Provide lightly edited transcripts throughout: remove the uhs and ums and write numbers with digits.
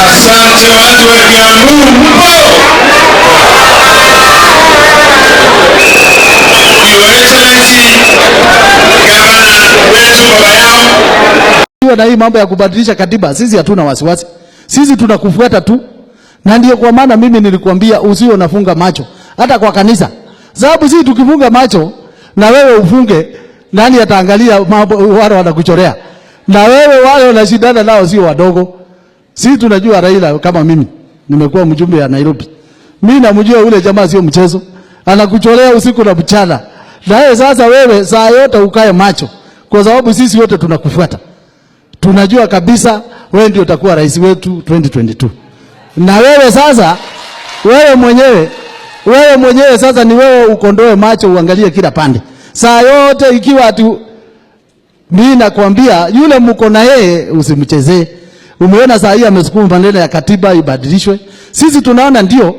Asante watu wa Kiambu. Your Excellency, Gavana wetu baba yao. Na hii mambo ya kubadilisha katiba, sisi hatuna wasiwasi. Sisi tunakufuata tu. Na ndio kwa maana mimi nilikwambia usio nafunga macho hata kwa kanisa. Sababu sisi tukifunga macho na wewe ufunge, nani ataangalia mambo wale wanakuchorea? Na wewe wale unashindana nao sio wadogo. Sisi tunajua Raila kama mimi. Nimekuwa mjumbe ya Nairobi. Mimi namjua ule jamaa sio mchezo. Anakuchorea usiku na mchana. Na wewe sasa wewe saa yote ukae macho. Kwa sababu sisi wote tunakufuata. Tunajua kabisa wewe ndio utakuwa rais wetu 2022. Na wewe sasa wewe mwenyewe sasa ni wewe ukondoe macho uangalie kila pande. Saa yote ikiwa atu mimi nakwambia yule mko na yeye usimchezee. Umeona saa hii amesukuma maneno ya katiba ibadilishwe. Sisi tunaona ndio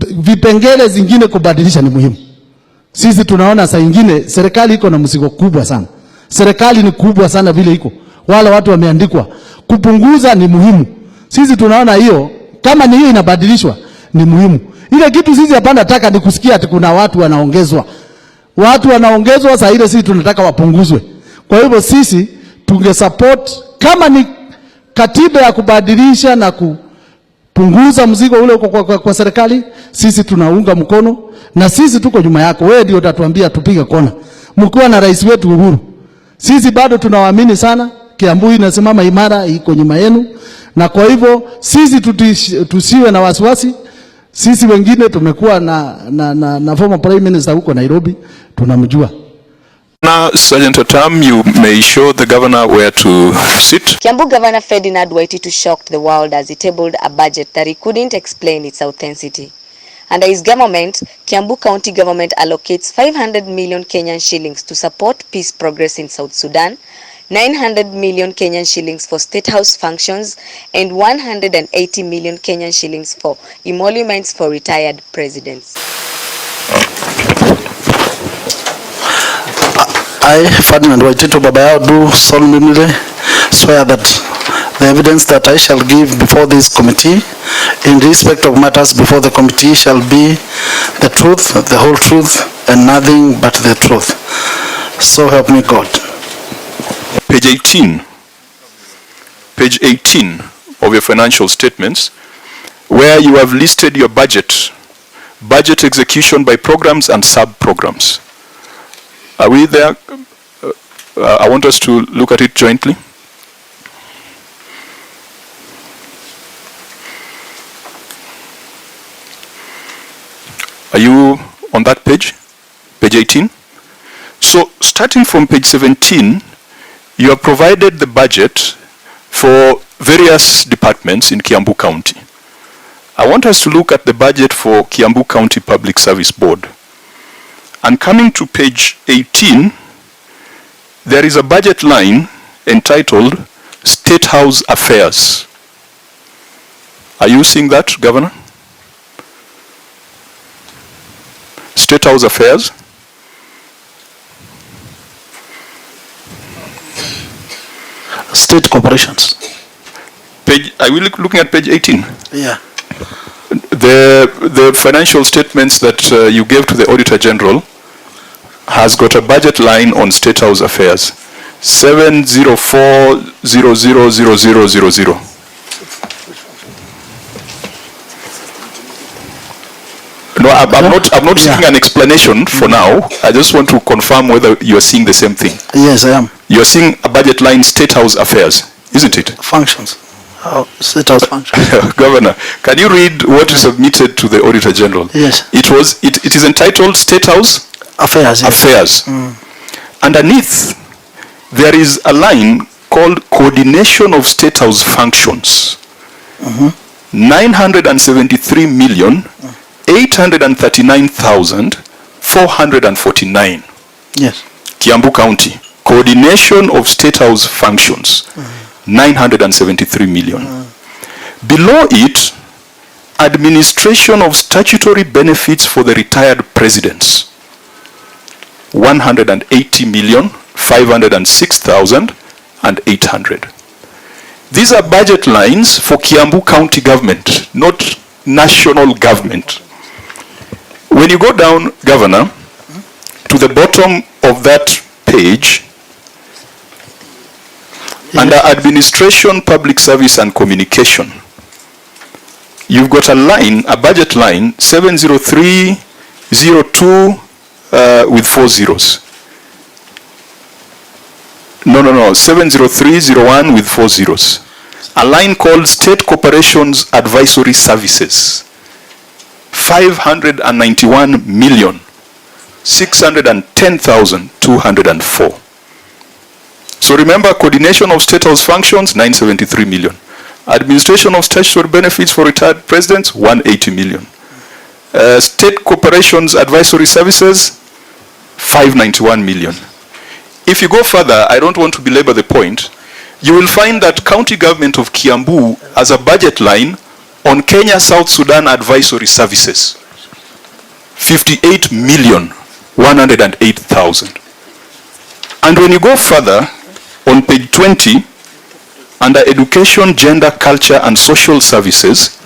vipengele zingine kubadilisha ni muhimu. Sisi tunaona saa nyingine serikali iko na mzigo kubwa sana. Serikali ni kubwa sana vile iko. Wala watu wameandikwa. Kupunguza ni muhimu. Sisi tunaona hiyo kama ni hiyo inabadilishwa ni muhimu. Ile kitu sisi hapana taka ni kusikia ati kuna watu wanaongezwa. Watu wanaongezwa saa ile sisi tunataka wapunguzwe. Kwa hivyo sisi tungesupport kama ni katiba ya kubadilisha na kupunguza mzigo ule kwa serikali, sisi tunaunga mkono na sisi tuko nyuma yako. Wewe ndio utatuambia tupige kona. Mkiwa na rais wetu Uhuru. Sisi bado tunawaamini sana. Kiambu inasimama imara iko nyuma yenu. Na kwa hivyo sisi tusiwe na wasiwasi. Sisi wengine tumekuwa na former prime minister huko Nairobi, tunamjua. Now, Sergeant Otam, you may show the governor where to sit. Kiambu Governor Ferdinand Waititu shocked the world as he tabled a budget that he couldn't explain its authenticity. Under his government, Kiambu County government allocates 500 million Kenyan shillings to support peace progress in South Sudan, 900 million Kenyan shillings for State House functions, and 180 million Kenyan shillings for emoluments for retired presidents. I, Ferdinand Waititu Babayao, do solemnly swear that the evidence that I shall give before this committee in respect of matters before the committee shall be the truth, the whole truth, and nothing but the truth. So help me God. Page 18. Page 18 of your financial statements, where you have listed your budget execution by programs and sub-programs. Are we there? I want us to look at it jointly. Are you on that page? Page 18? So, starting from page 17, you have provided the budget for various departments in Kiambu County. I want us to look at the budget for Kiambu County Public Service Board. And coming to page 18, there is a budget line entitled State House Affairs. Are you seeing that, Governor? State House Affairs. State corporations. Are we looking at page 18? Yeah. The financial statements that you gave to the Auditor General has got a budget line on State House affairs, 704000000. No, I'm not seeking an explanation for now. I just want to confirm whether you are seeing the same thing. Yes, I am. You are seeing a budget line, State House affairs, isn't it? Functions. State House functions. Governor, can you read what you submitted to the Auditor General? Yes. It is entitled State House Affairs. Yes. Affairs. Underneath, there is a line called Coordination of State House Functions. 973,839,449. Yes. Kiambu County. Coordination of State House Functions. 973 million. Below it, administration of statutory benefits for the retired presidents. 180,506,800. These are budget lines for Kiambu County government, not national government. When you go down, Governor, to the bottom of that page, under administration, public service and communication, you've got a line, a budget line, 70302 with 4 zeros. No, 70301 with 4 zeros. A line called State Corporations Advisory Services, 591,610,204. So remember, coordination of State House functions, 973 million. Administration of statutory benefits for retired presidents, 180 million. State Corporations Advisory Services, 591 million. If you go further, I don't want to belabor the point, you will find that county government of Kiambu has a budget line on Kenya South Sudan Advisory Services, 58,108,000. And when you go further, on page 20, under Education, Gender, Culture and Social Services,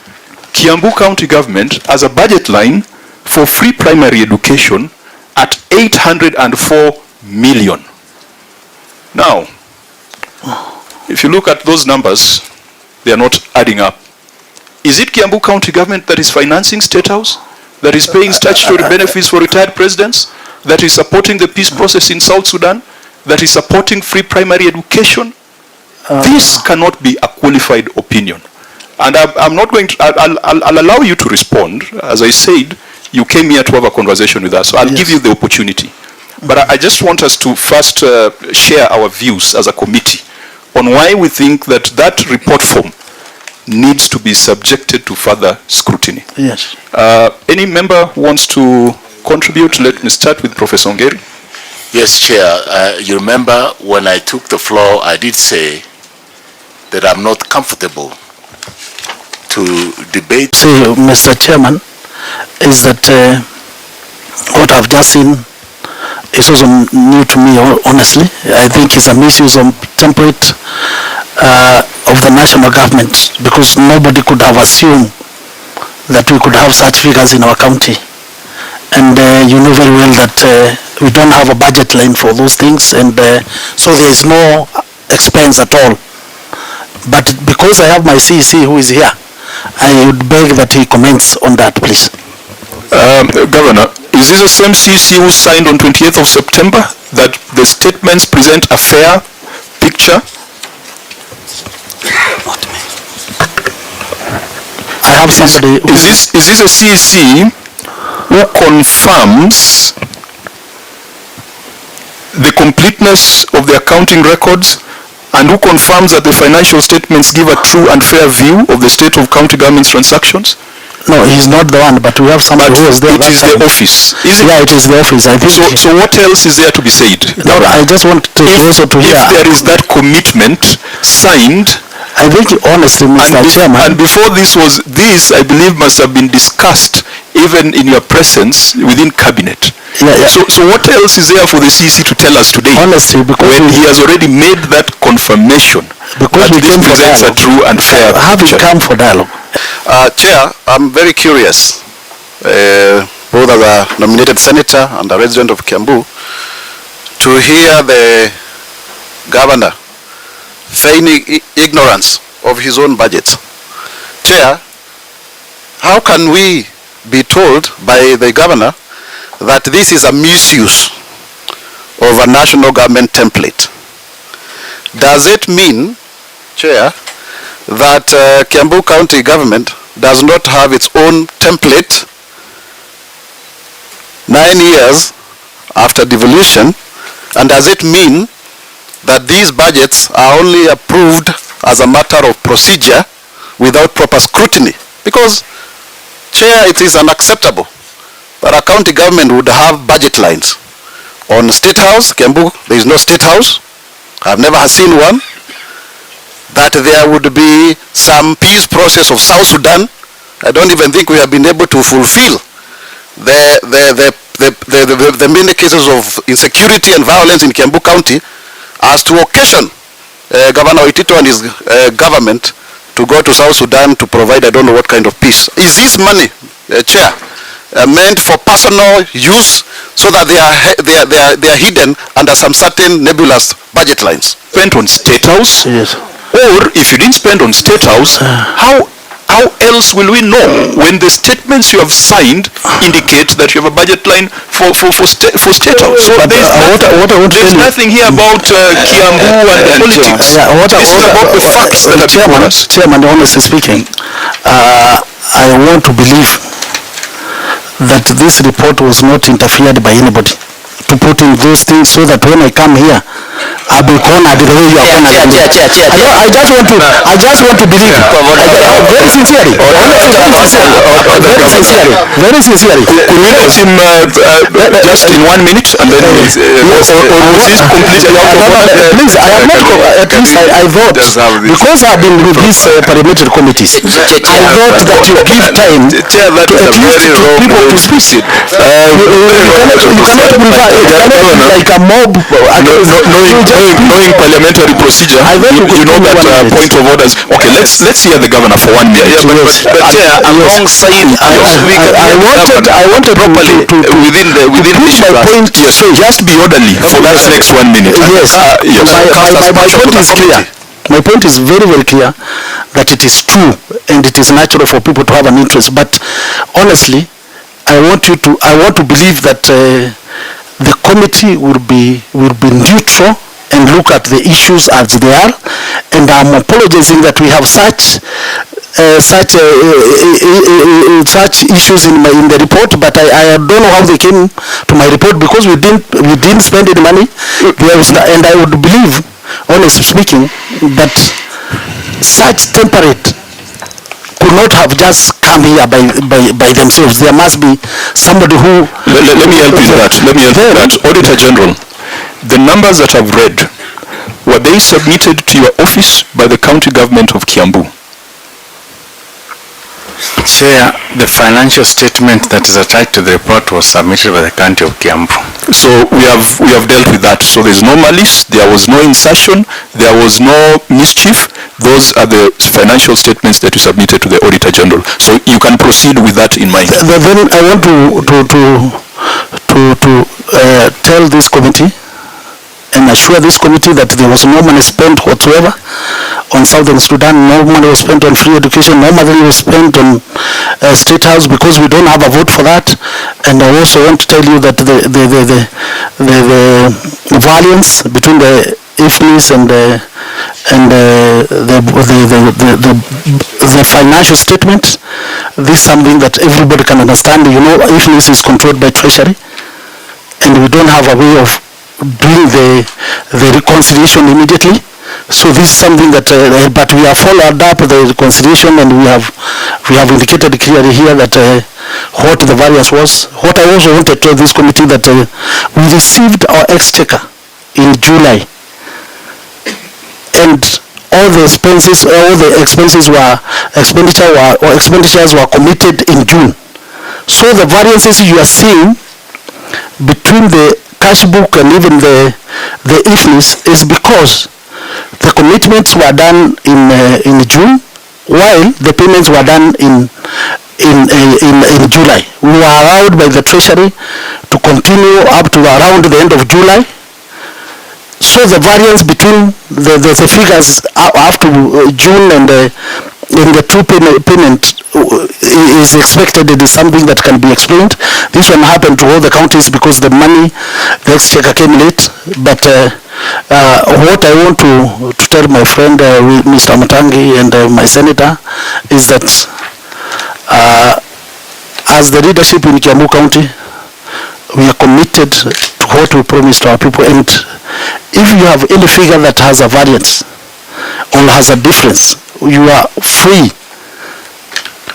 Kiambu County Government has a budget line for free primary education at 804 million. Now, if you look at those numbers, they are not adding up. Is it Kiambu County Government that is financing State House? That is paying statutory benefits for retired presidents? That is supporting the peace process in South Sudan? That is supporting free primary education? This cannot be a qualified opinion. And I'm not going to, I'll allow you to respond. As I said, you came here to have a conversation with us, so I'll give you the opportunity. But I just want us to first share our views as a committee on why we think that that report form needs to be subjected to further scrutiny. Yes. Any member who wants to contribute? Let me start with Professor Ongeri. Yes, Chair. You remember when I took the floor, I did say that I'm not comfortable to debate. See, Mr. Chairman, is that what I've just seen is also new to me, honestly. I think it's a misuse of template of the national government, because nobody could have assumed that we could have such figures in our county. And you know very well that we don't have a budget line for those things, and so there is no expense at all. But because I have my CEC who is here, I would beg that he comments on that, please. Governor, is this the same CEC who signed on 28th of September that the statements present a fair picture? I have somebody. Is this a CEC who confirms the completeness of the accounting records, and who confirms that the financial statements give a true and fair view of the state of county government's transactions? No, he's not the one, but we have somebody who was there. It is the office, is it? Yeah, it is the office, I think. So what else is there to be said? No, I just want to also to hear. If there is that commitment signed, I think honestly, Mr. Chairman. And before this, I believe, must have been discussed even in your presence within cabinet. Yeah. So what else is there for the CEC to tell us today? Honestly, because when he has already made that confirmation, because that we this came for presents a dialogue. true and fair Having picture. come for dialogue, Chair, I'm very curious, both as a nominated senator and a resident of Kiambu, to hear the governor feigning ignorance of his own budget. Chair, how can we be told by the governor that this is a misuse of a national government template? Does it mean, Chair, that Kiambu County government does not have its own template 9 years after devolution? And does it mean that these budgets are only approved as a matter of procedure without proper scrutiny? Because, Chair, it is unacceptable that a county government would have budget lines. On State House, Kiambu, there is no State House. I've never seen one. That there would be some peace process of South Sudan. I don't even think we have been able to fulfill the many cases of insecurity and violence in Kiambu County as to occasion Governor Waititu and his government to go to South Sudan to provide I don't know what kind of peace. Is this money, Chair, meant for personal use so that they are hidden under some certain nebulous budget lines? Spent on State House? Yes. Or if you didn't spend on State House, how else will we know when the statements you have signed indicate that you have a budget line for State House? So there's nothing here about Kiambu and politics. This is about the facts that are before us. Chairman, honestly speaking, I want to believe that this report was not interfered by anybody to put in those things so that when I come here, I'll be cornered the way you are cornered. I just want to believe. Very sincerely. Very sincerely. Could we let him just in 1 minute and then or was this completely out of order? Please, I have not, at least I thought, because I've been with these parliamentary committees, I thought that you give time to at least people to speak. You cannot prefer like a mob. Knowing parliamentary procedure, you know that point of orders. Okay, let's hear the governor for 1 minute. But Chair, alongside, I wanted properly to within the point. Yes, just be orderly for that next 1 minute. Yes, my point is clear. My point is very, very clear that it is true and it is natural for people to have an interest. But honestly, I want to believe that the committee will be neutral and look at the issues as they are. And I'm apologizing that we have such issues in the report, but I don't know how they came to my report because we didn't spend any money. And I would believe, honestly speaking, that such temperate could not have just come here by themselves. There must be somebody who... Let me help you in that. Auditor General, the numbers that I've read, were they submitted to your office by the county government of Kiambu? Chair, the financial statement that is attached to the report was submitted by the county of Kiambu. So we have dealt with that. So there's no malice, there was no insertion, there was no mischief. Those are the financial statements that you submitted to the Auditor General. So you can proceed with that in mind. Then I want to tell this committee and assure this committee that there was no money spent whatsoever on Southern Sudan. No money was spent on free education. No money was spent on State House because we don't have a vote for that. And I also want to tell you that the variance between the IFNIS and the financial statement, this is something that everybody can understand. You know, IFNIS is controlled by Treasury, and we don't have a way of doing the reconciliation immediately. So this is something that, but we have followed up the reconciliation, and we have indicated clearly here that what the variance was. What I also want to tell this committee that we received our exchequer in July, and all the expenditures were committed in June. So the variances you are seeing between the cash book and even the IFNIS is because the commitments were done in June while the payments were done in July. We were allowed by the Treasury to continue up to around the end of July. So the variance between the figures up to June and in the true payment is expected. It is something that can be explained. This one happened to all the counties because the money, the exchequer came late. But what I want to tell my friend Mr. Matangi and my senator is that as the leadership in Kiambu County, we are committed to what we promised to our people. And if you have any figure that has a variance or has a difference, you are free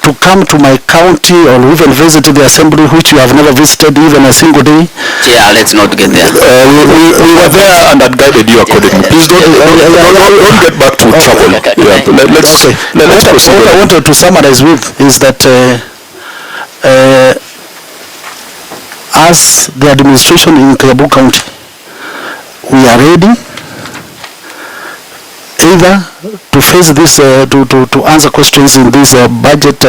to come to my county or even visit the assembly, which you have never visited even a single day. Yeah, let's not get there. We were there and had guided you accordingly. Please don't get back to trouble. Let's proceed. What I wanted to summarize with is that as the administration in Kiambu County, we are ready either to face this, to answer questions in this budget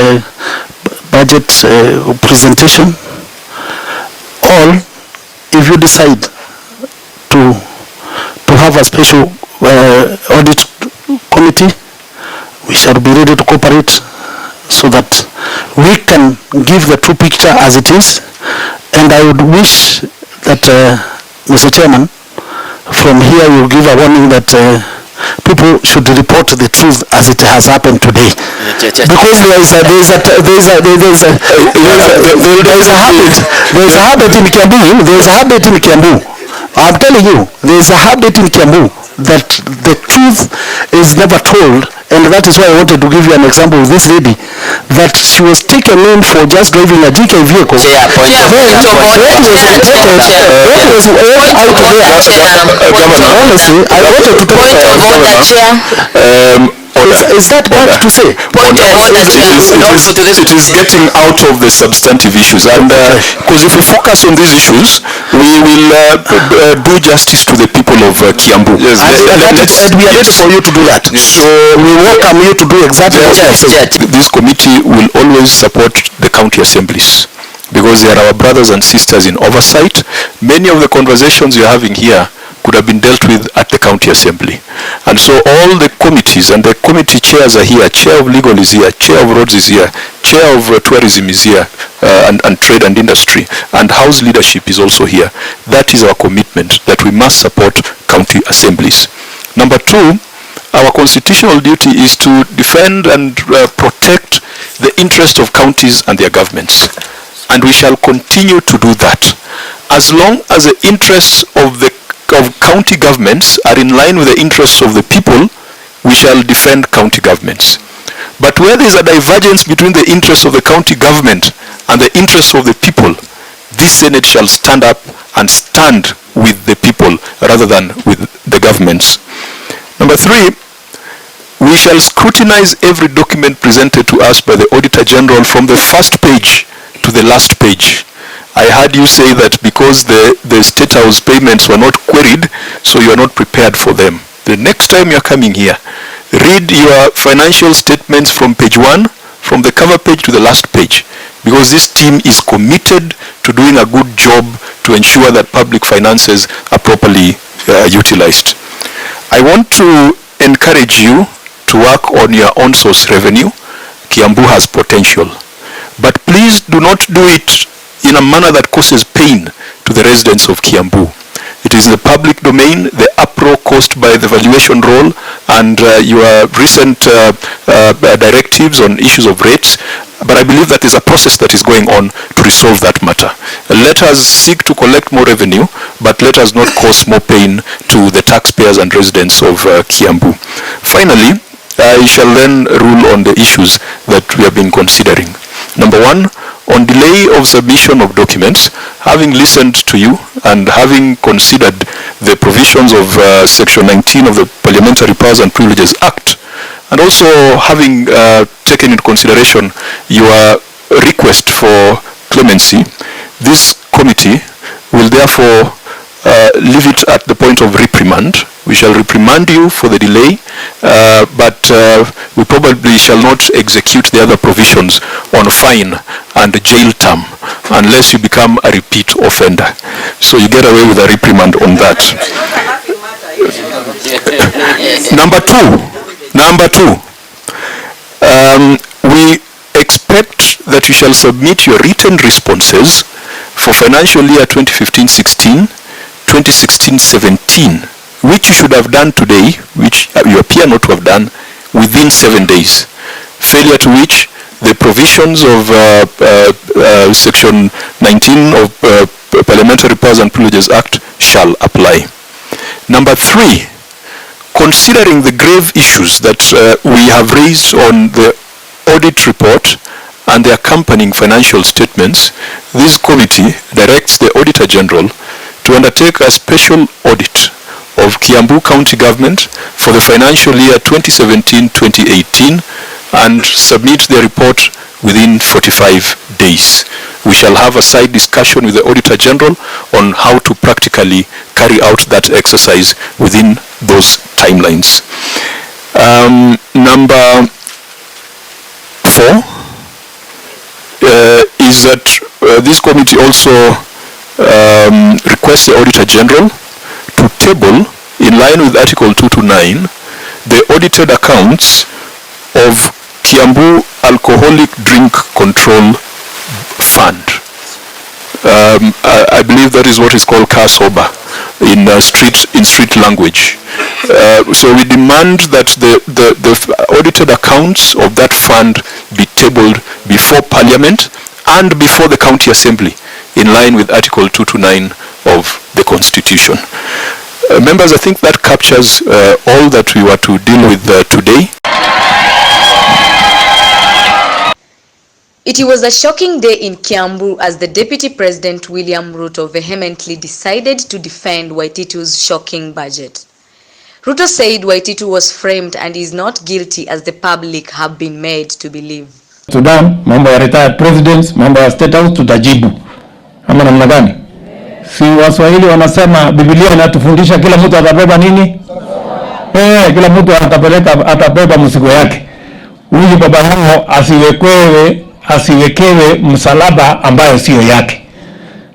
presentation, or if you decide to have a special audit committee, we shall be ready to cooperate so that we can give the true picture as it is. And I would wish that Mr. Chairman, from here you give a warning that people should report the truth as it has happened today, because there is a habit in Kiambu. There is a habit in Kiambu. I'm telling you, there is a habit in Kiambu that the truth is never told, and that is why I wanted to give you an example of this lady, that she was taken in for just driving a GK vehicle. Honestly, I wanted to tell is that bad to say? It is getting out of the substantive issues, and because if we focus on these issues, we will do justice to the people of Kiambu. Yes, and we are ready for you to do that. Yes. So we welcome you to do exactly what you said. This committee will always support the county assemblies, because they are our brothers and sisters in oversight. Many of the conversations you're having here could have been dealt with at the county assembly. And so all the committees and the committee chairs are here. Chair of legal is here, chair of roads is here, chair of tourism is here, and trade and industry, and house leadership is also here. That is our commitment, that we must support county assemblies. Number two, our constitutional duty is to defend and protect the interest of counties and their governments. And we shall continue to do that. As long as the interests of county governments are in line with the interests of the people, we shall defend county governments. But where there is a divergence between the interests of the county government and the interests of the people, this Senate shall stand up and stand with the people rather than with the governments. Number three, we shall scrutinize every document presented to us by the Auditor General from the first page to the last page. I heard you say that because the State House payments were not queried, so you are not prepared for them. The next time you are coming here, read your financial statements from page 1, from the cover page to the last page, because this team is committed to doing a good job to ensure that public finances are properly utilized. I want to encourage you to work on your own source revenue. Kiambu has potential. But please do not do it in a manner that causes pain to the residents of Kiambu. It is in the public domain, the uproar caused by the valuation roll and your recent directives on issues of rates. But I believe that there's a process that is going on to resolve that matter. Let us seek to collect more revenue, but let us not cause more pain to the taxpayers and residents of Kiambu. Finally, I shall then rule on the issues that we have been considering. Number one, on delay of submission of documents, having listened to you and having considered the provisions of Section 19 of the Parliamentary Powers and Privileges Act, and also having taken into consideration your request for clemency, this committee will therefore leave it at the point of reprimand We shall reprimand you for the delay, but we probably shall not execute the other provisions on fine and jail term unless you become a repeat offender. So you get away with a reprimand on that. Number two, we expect that you shall submit your written responses for financial year 2015-16, 2016-17, which you should have done today, which you appear not to have done, within 7 days. Failure to which the provisions of Section 19 of Parliamentary Powers and Privileges Act shall apply. Number three, considering the grave issues that we have raised on the audit report and the accompanying financial statements, this committee directs the Auditor General to undertake a special audit of Kiambu County Government for the financial year 2017-2018 and submit the report within 45 days. We shall have a side discussion with the Auditor General on how to practically carry out that exercise within those timelines. Number four is that this committee also requests the Auditor General to table, in line with Article 229, the audited accounts of Kiambu Alcoholic Drink Control Fund. I believe that is what is called Kasoba in street language. So we demand that the audited accounts of that fund be tabled before Parliament and before the County Assembly, in line with Article 229 of the Constitution. Members, I think that captures all that we were to deal with today. It was a shocking day in Kiambu as the Deputy President William Ruto vehemently decided to defend Waititu's shocking budget. Ruto said Waititu was framed and is not guilty as the public have been made to believe. Sudan, mambo ya retired presidents, mambo ya state house tutajibu. Ama namna gani? Si Waswahili wanasema Biblia inatufundisha kila mtu atabeba nini? Kila mtu atabeba mzigo yake. Huyu baba yao asiwekewe msalaba ambayo sio yake.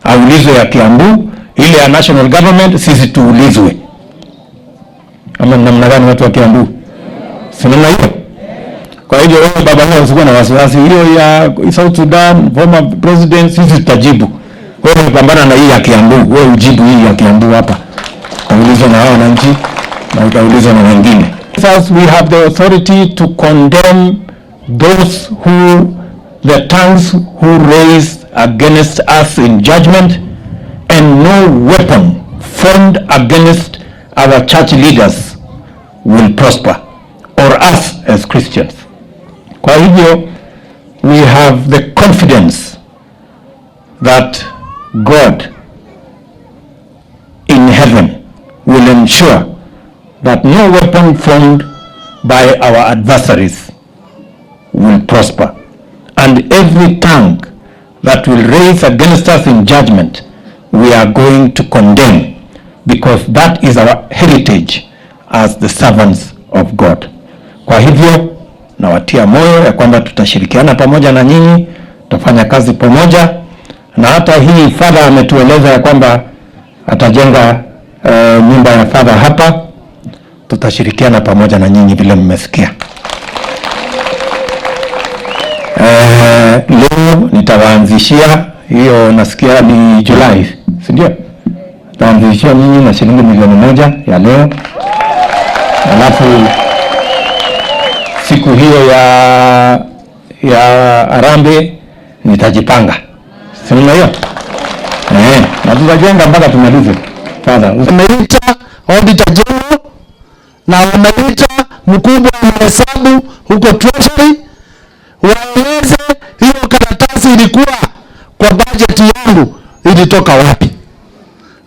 Aulizwe ya Kiambu, ile ya national government sisi tuulizwe. Ama namna gani watu wa Kiambu? Si namna hiyo? Kwa hiyo wewe baba yao usikuwa na wasiwasi. Hiyo ya South Sudan, former president, sisi tutajibu. Wewe pambana na hii ya Kiambu, wewe ujibu hii ya Kiambu hapa. Utaulizwa na wananchi na utaulizwa na wengine. First, we have the authority to condemn those the tongues who raise against us in judgment, and no weapon formed against our church leaders will prosper, or us as Christians. Kwa hivyo, we have the confidence that God in heaven will ensure that no weapon formed by our adversaries will prosper, and every tongue that will raise against us in judgment we are going to condemn, because that is our heritage as the servants of God. Kwa hivyo nawatia moyo ya kwamba tutashirikiana pamoja na nyinyi, tutafanya kazi pamoja, na hata hii father ametueleza ya kwamba atajenga nyumba ya father hapa. Tutashirikiana pamoja na nyinyi vile mmesikia. Leo nitawaanzishia hiyo, nasikia ni Julai, si ndio? Nitaanzishia nyinyi na shilingi 1,000,000 ya leo. Alafu siku hiyo ya Arambe nitajipanga. Si ndio hiyo? Na tutajenga mpaka tumalize. Father, umeita Auditor General na umeita mkubwa wa hesabu huko Treasury, waeleze hiyo karatasi ilikuwa kwa budget yangu ilitoka wapi,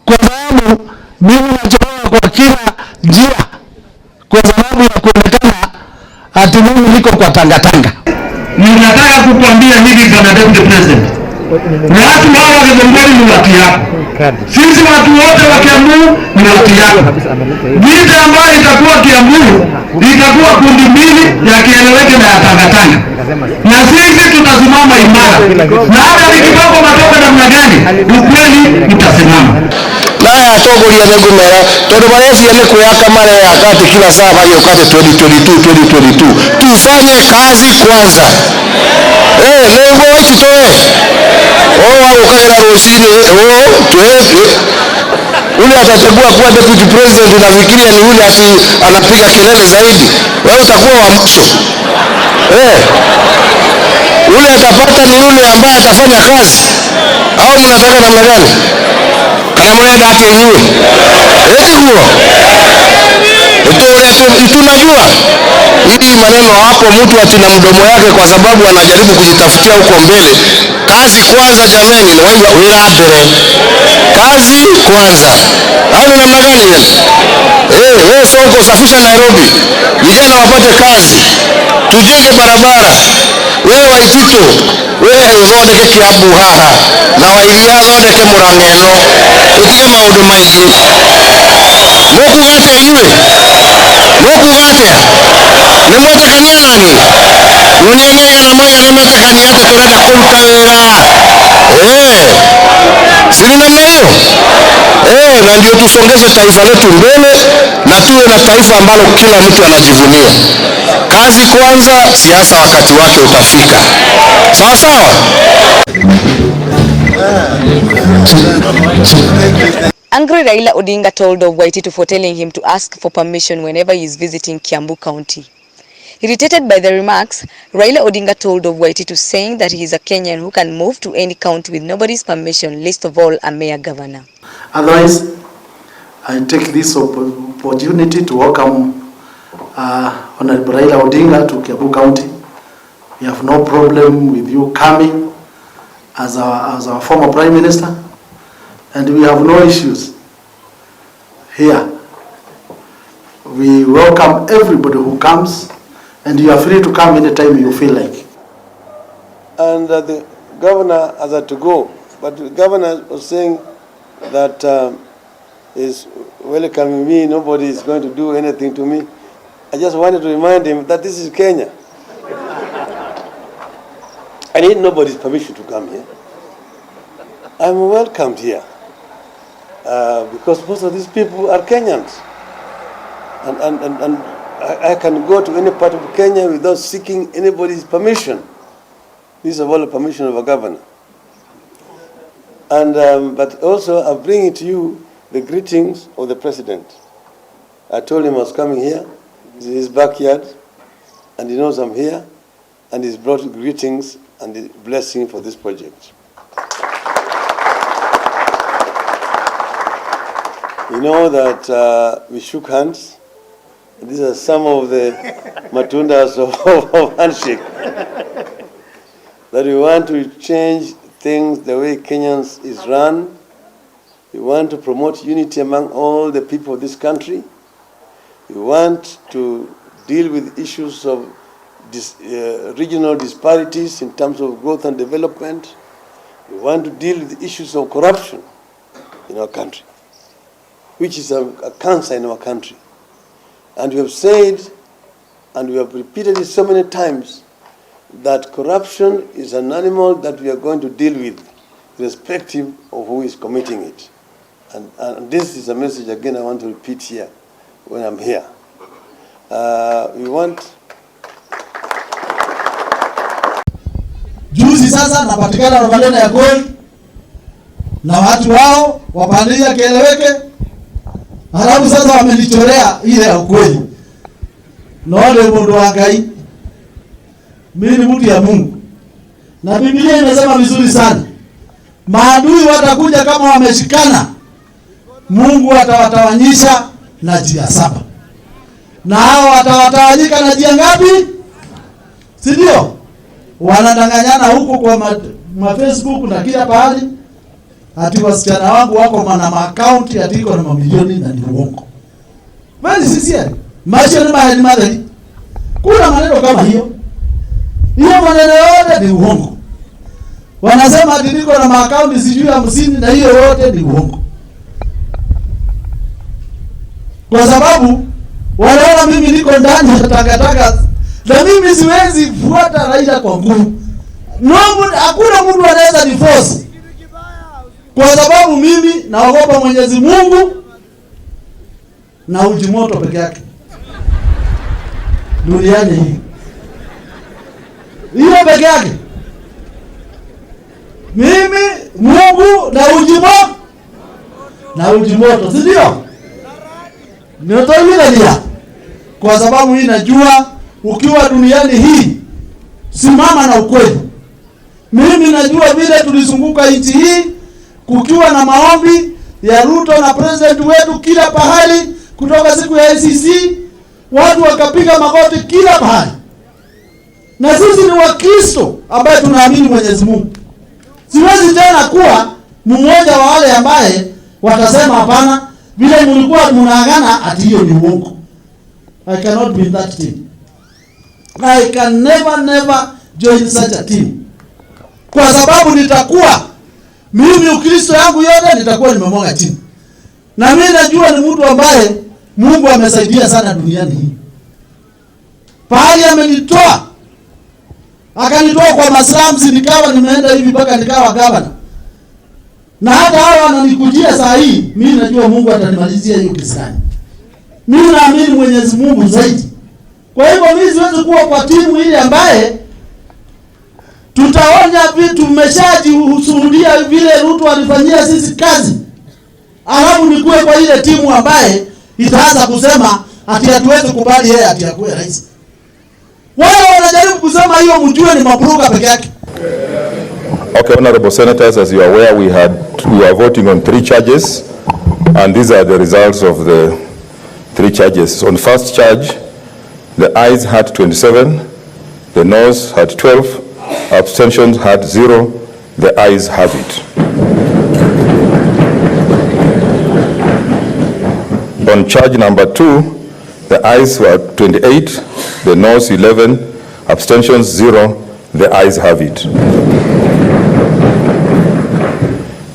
kwa sababu mimi nachoona kwa kila njia, kwa sababu ya kuonekana ati mimi niko kwa tangatanga. Ninataka kukuambia hivi kama Deputy President, watu hawa wa Gombe ni watu yako. Sisi watu wote wa Kiambu ni rafiki yako. Vita ambayo itakuwa Kiambu itakuwa kundi mbili ya Kieleweke na ya Tangatanga. Na sisi tutasimama imara. Na hata nikitoka matoka namna gani, ukweli utasimama. Naye atogoria negumera tondu baresi yamekuya mara ya kati kila saa hayo kati 2022 tufanye kazi kwanza. Lengo Waititu ukagera rushini ule atachagua kuwa deputy president, unafikiria ni ule ati anapiga kelele zaidi? Wewe utakuwa wa mwisho. Ule atapata ni ule ambaye atafanya kazi, au mnataka namna gani? Kana mwenda ati yeye tunajua hii maneno hapo, mtu ati na mdomo yake kwa sababu anajaribu kujitafutia huko mbele. Kazi kwanza jameni, na wewe mbele, kazi kwanza. Au ni namna gani wewe? Wewe soko safisha Nairobi, vijana wapate kazi, tujenge barabara. Wewe Waititu, wewe uzodeke Kiambu haha na wairia zodeke Murang'eno, utige maundu maingi. Mukugate inywe, mukugate ni mwetekania nani? Munyemega na moya ni mwetekania ati turenda kuruta wira. Siri namna hiyo. Na ndio tusongeshe taifa letu mbele na tuwe na taifa ambalo kila mtu anajivunia. Kazi kwanza, siasa wakati wake utafika. Sawa sawa. Angry Raila Odinga told of Waititu for telling him to ask for permission whenever he is visiting Kiambu County. Irritated by the remarks, Raila Odinga told of Waititu saying that he is a Kenyan who can move to any county with nobody's permission, least of all a mayor governor. Otherwise, I take this opportunity to welcome Honorable Raila Odinga to Kiambu County. We have no problem with you coming as our former Prime Minister, and we have no issues here. We welcome everybody who comes, and you are free to come anytime you feel like. And the governor has had to go, but the governor was saying that is welcoming me, nobody is going to do anything to me. I just wanted to remind him that this is Kenya. I need nobody's permission to come here. I'm welcomed here because most of these people are Kenyans. And I can go to any part of Kenya without seeking anybody's permission. This is all the permission of a governor. And but also I'm bringing to you the greetings of the president. I told him I was coming here. This is his backyard, and he knows I'm here, and he's brought greetings and the blessing for this project. You know that we shook hands. These are some of the matundas of handshake. That we want to change things the way Kenyans is run. We want to promote unity among all the people of this country. We want to deal with issues of regional disparities in terms of growth and development. We want to deal with issues of corruption in our country, which is a cancer in our country. And we have said, and we have repeated it so many times, that corruption is an animal that we are going to deal with, irrespective of who is committing it. And this is a message, again, I want to repeat here when I'm here. We want... Juzi sasa napatikana na maneno ya gold na watu wao wapandia Kieleweke, halafu sasa wamenichorea ile ya ukweli. Naone mundu wa Ngai, mimi ni mtu ya Mungu, na Biblia imesema vizuri sana, maadui watakuja kama wameshikana, Mungu atawatawanyisha na njia 7. Na hao watawatawanyika na njia ngapi? Si ndio? Wanadanganyana huko kwa Facebook na kila pahali, ati wasichana wangu wako na account atiko na mamilioni, na ni uongo. Bali sisi maisha ni mahali madhari. Kuna maneno kama hiyo. Hiyo maneno yote ni uongo. Wanasema ati niko na maakaunti sijui 50 na hiyo yote ni uongo. Kwa sababu wanaona mimi niko ndani ya takataka na mimi siwezi fuata Raila kwa nguvu. Hakuna mtu anaweza ni force. Kwa sababu mimi naogopa Mwenyezi Mungu na uji moto peke yake. Duniani hii. Hiyo peke yake. Mimi Mungu na uji moto. Na uji moto, si ndio? Nitoimilia. Kwa sababu hii najua ukiwa duniani hii simama na ukweli. Mimi najua vile tulizunguka nchi hii kukiwa na maombi ya Ruto na president wetu kila pahali, kutoka siku ya ICC watu wakapiga magoti kila pahali. Na sisi ni Wakristo ambaye tunaamini Mwenyezi Mungu. Siwezi tena kuwa mmoja wa wale ambaye watasema hapana, vile mlikuwa mnaagana ati hiyo ni uongo. I cannot be that team. I can never join such a team. Kwa sababu nitakuwa mimi Ukristo yangu yote nitakuwa nimemwaga chini. Na mimi najua ni mtu ambaye Mungu amesaidia sana duniani hii. Pahali amenitoa. Akanitoa kwa maslums nikawa nimeenda hivi mpaka nikawa gavana. Na hata hao wananikujia saa hii, mimi najua Mungu atanimalizia hiyo kisani. Mimi naamini Mwenyezi Mungu zaidi. Kwa hivyo mimi siwezi kuwa kwa timu ile ambaye tutaonya vitu mmeshajihusudia vile Ruto alifanyia sisi kazi. Alafu nikuwe kwa ile timu ambaye itaanza kusema ati hatuwezi kubali yeye ati akuwe rais. Wao wanajaribu kusema hiyo mjue ni mabruka peke yake. Okay, honorable senators, as you are aware, we are voting on 3 charges, and these are the results of the 3 charges. On first charge, the ayes had 27, the noes had 12, abstentions had 0, the ayes have it. On charge number 2, the ayes were 28, the noes 11, abstentions 0, the ayes have it.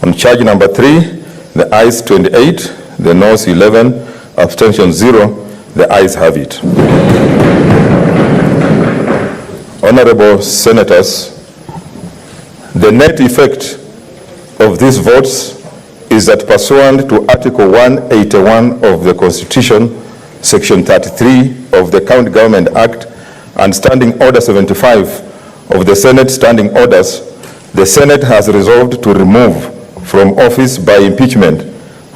On charge number 3, the ayes 28, the noes 11, abstentions 0, the ayes have it. Honorable senators, the net effect of these votes is that pursuant to Article 181 of the Constitution, Section 33 of the County Government Act, and Standing Order 75 of the Senate Standing Orders, the Senate has resolved to remove from office by impeachment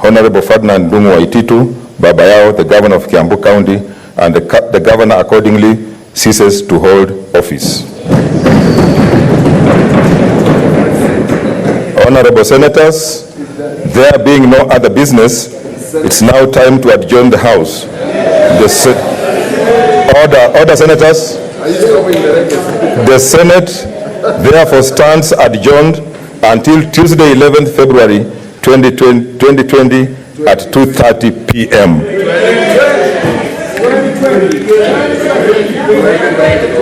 Honorable Ferdinand Waititu, Babayao, the Governor of Kiambu County, and the Governor accordingly ceases to hold office. Honorable senators, there being no other business, it's now time to adjourn the House. Order, senators. The Senate therefore stands adjourned until Tuesday, 11th February 2020 at 2:30 p.m.